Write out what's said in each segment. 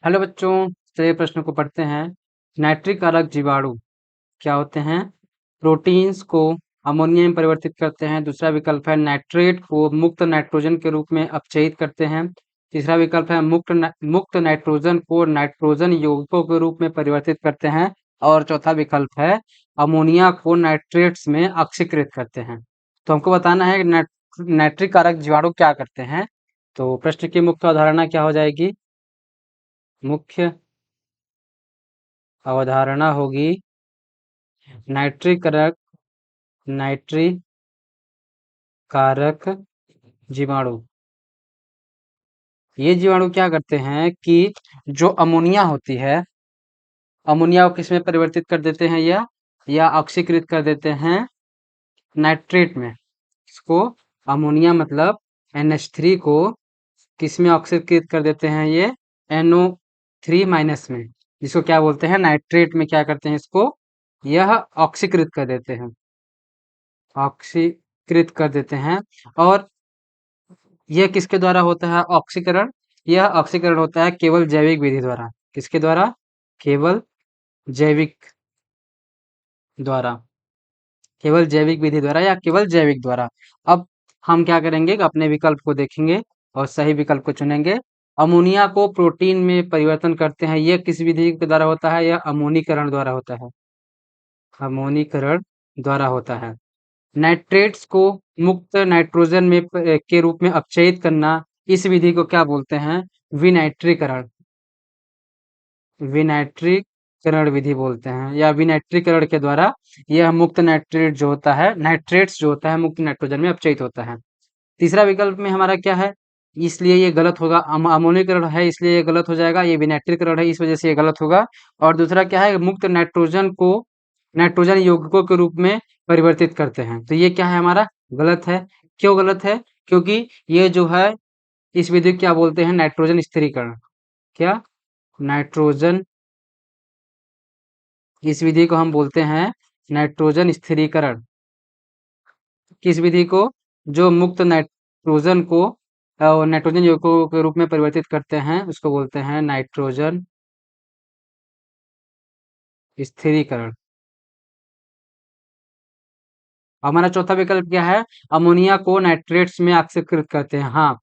Hello बच्चों, चलिए प्रश्न को पढ़ते हैं। नाइट्रिक कारक जीवाणु क्या होते हैं? प्रोटीन्स को अमोनिया में परिवर्तित करते हैं। दूसरा विकल्प है नाइट्रेट को मुक्त नाइट्रोजन के रूप में अपचयित करते हैं। तीसरा विकल्प है मुक्त नाइट्रोजन को नाइट्रोजन यौगिकों के रूप में परिवर्तित करते हैं। और चौथा विकल्प है अमोनिया को नाइट्रेट्स में ऑक्सीकृत करते हैं। तो हमको बताना है कि नाइट्रिक कारक जीवाणु क्या करते हैं। तो प्रश्न की मुख्य अवधारणा क्या हो जाएगी? मुख्य अवधारणा होगी नाइट्रिक कारक जीवाणु। ये जीवाणु क्या करते हैं कि जो अमोनिया होती है, अमोनिया को किस में परिवर्तित कर देते हैं या ऑक्सीकृत कर देते हैं नाइट्रेट में। इसको अमोनिया मतलब NH3 को किस में ऑक्सीकृत कर देते हैं? ये NO3- में, जिसको क्या बोलते हैं नाइट्रेट में क्या करते हैं इसको यह ऑक्सीकृत कर देते हैं, ऑक्सीकृत कर देते हैं। और यह किसके द्वारा होता है ऑक्सीकरण? यह ऑक्सीकरण होता है केवल जैविक विधि द्वारा। किसके द्वारा? केवल जैविक द्वारा, केवल जैविक विधि द्वारा या केवल जैविक द्वारा। अब हम क्या करेंगे कि अपने विकल्प को देखेंगे और सही विकल्प को चुनेंगे। अमोनिया को प्रोटीन में परिवर्तन करते हैं, यह किस विधि के द्वारा होता है? यह अमोनीकरण द्वारा होता है, अमोनीकरण द्वारा होता है। नाइट्रेट्स को मुक्त नाइट्रोजन में के रूप में अपचयित करना, इस विधि को क्या बोलते हैं? विनाइट्रीकरण, विनाइट्रीकरण विधि बोलते हैं, या विनाइट्रीकरण के द्वारा यह मुक्त नाइट्रेट जो होता है, नाइट्रेट्स जो होता है मुक्त नाइट्रोजन में अपचयित होता है। तीसरा विकल्प में हमारा क्या है? इसलिए ये गलत होगा। अमोनीकरण है इसलिए ये गलत हो जाएगा। ये विनाइट्रीकरण है इस वजह से ये गलत होगा। और दूसरा क्या है? मुक्त नाइट्रोजन को नाइट्रोजन यौगिकों के रूप में परिवर्तित करते हैं। तो ये क्या है हमारा? गलत है। क्यों गलत है? क्योंकि ये जो है इस विधि को क्या बोलते हैं? नाइट्रोजन स्थिरीकरण। क्या? नाइट्रोजन, इस विधि को हम बोलते हैं नाइट्रोजन स्थिरीकरण। किस विधि को? जो मुक्त नाइट्रोजन को नाइट्रोजन यौगिकों के रूप में परिवर्तित करते हैं उसको बोलते हैं नाइट्रोजन स्थिरीकरण। हमारा चौथा विकल्प क्या है? अमोनिया को नाइट्रेट्स में ऑक्सीकृत करते हैं। हाँ,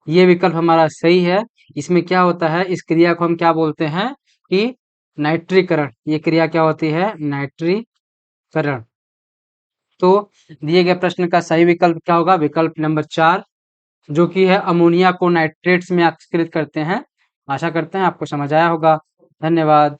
ये विकल्प हमारा सही है। इसमें क्या होता है? इस क्रिया को हम क्या बोलते हैं कि नाइट्रीकरण। ये क्रिया क्या होती है? नाइट्रीकरण। तो दिए गए प्रश्न का सही विकल्प क्या होगा? विकल्प नंबर 4, जो कि है अमोनिया को नाइट्रेट्स में ऑक्सीकृत करते हैं। आशा करते हैं आपको समझ आया होगा। धन्यवाद।